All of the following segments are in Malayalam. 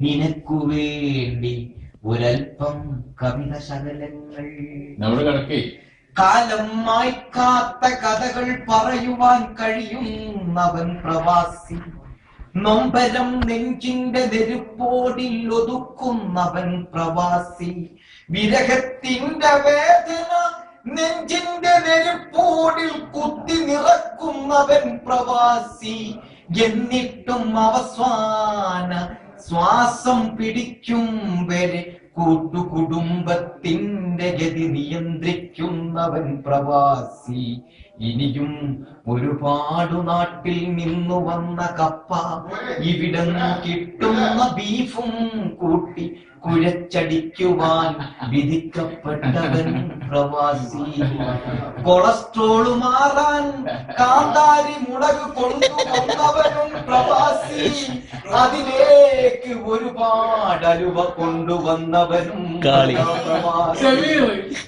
നിനക്കു വേണ്ടി ഒരൽപ്പം കവിത ശകലങ്ങൾ. നമ്മുടെ കണക്കേ കാലം മായ്ക്കാത്ത കഥകൾ പറയുവാൻ കഴിയുന്നവൻ പ്രവാസി. നൊമ്പരം നെഞ്ചിന്റെ നെരുപ്പോടിൽ ഒതുക്കുന്നവൻ പ്രവാസി. വിരഹത്തിന്റെ വേദന നെഞ്ചിന്റെ നെരുപ്പോടിൽ കുത്തി നിറക്കുന്നവൻ പ്രവാസി. എന്നിട്ടും അവസാന ശ്വാസം പിടിക്കും വരെ കൂട്ടുകുടുംബത്തിന്റെ ഗതി നിയന്ത്രിക്കുന്നവൻ പ്രവാസി. ഇനിയും ഒരുപാട് നാട്ടിൽ നിന്നു വന്ന കപ്പ ഇവിടെ കിട്ടുന്ന ബീഫും കൂട്ടി കുഴച്ചടിക്കുവാൻ വിധിക്കപ്പെട്ടവൻ പ്രവാസി. കൊളസ്ട്രോള് മാറാൻ കാന്താരി മുളക് കൊണ്ടുവന്നവനും പ്രവാസി. അതിലേക്ക് ഒരുപാട് അലുവ കൊണ്ടുവന്നവനും പ്രവാസി.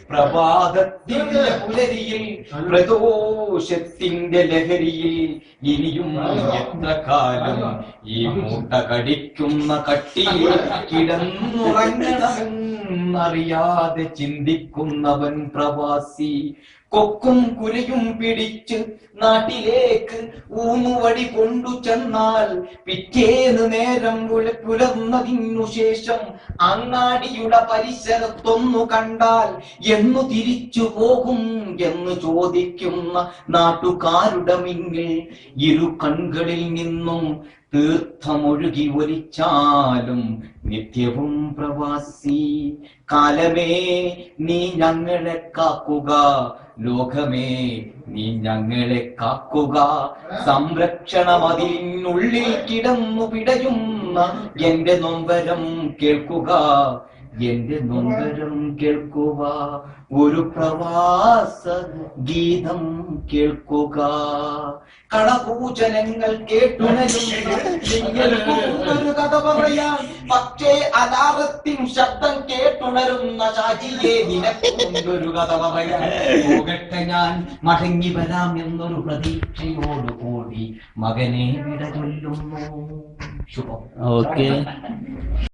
പ്രഭാതത്തിന്റെ പുലരിയിൽ പ്രദോഷത്തിന്റെ ലഹരിയിൽ ഇനിയും എത്ര കാലം ഈ മൂട്ട കടിക്കുന്ന കട്ടിയിൽ കിടന്നുറങ്ങണമെന്നറിയാതെ ചിന്തിക്കുന്നവൻ പ്രവാസി. കൊക്കും കുരയും പിടിച്ച് നാട്ടിലേക്ക് ഊന്നുവടി കൊണ്ടു ചെന്നാൽ പിറ്റേന്ന് നേരം പുലർന്നതിനു ശേഷം അങ്ങാടിയുടെ പരിസരത്തൊന്നു കണ്ടാൽ എന്നു തിരിച്ചു പോകും എന്ന് ചോദിക്കുന്ന നാട്ടുകാരുടെ മുന്നിൽ ഇരു കൺകളിൽ നിന്നും തീർത്ഥമൊഴുകി ഒലിച്ചാലും നിത്യവും പ്രവാസി. കാലമേ നീ ഞങ്ങളെ കാക്കുക, ലോകമേ നീ ഞങ്ങളെ കാക്കുക. സംരക്ഷണമതിനുള്ളിൽ കിടന്നു പിടയുന്ന എന്റെ നൊമ്പരം കേൾക്കുക, എന്റെ നൊമ്പരം കേൾക്കുക. ഒരു പ്രവാസ ഗീതം കേൾക്കുക. കളപൂജനങ്ങൾ കേട്ടുണരും ഒരു കഥ പറയാൻ. പക്ഷേ അലാറത്തിൻ ശബ്ദം കേട്ടുണരുന്ന ഷാജിയെ നിനക്കൊരു കഥ പറയാൻ. പോകട്ടെ ഞാൻ മടങ്ങി വരാം എന്നൊരു പ്രതീക്ഷയോടുകൂടി മകനെ വിട ചൊല്ലുന്നു. ശുഭം. ഓക്കെ.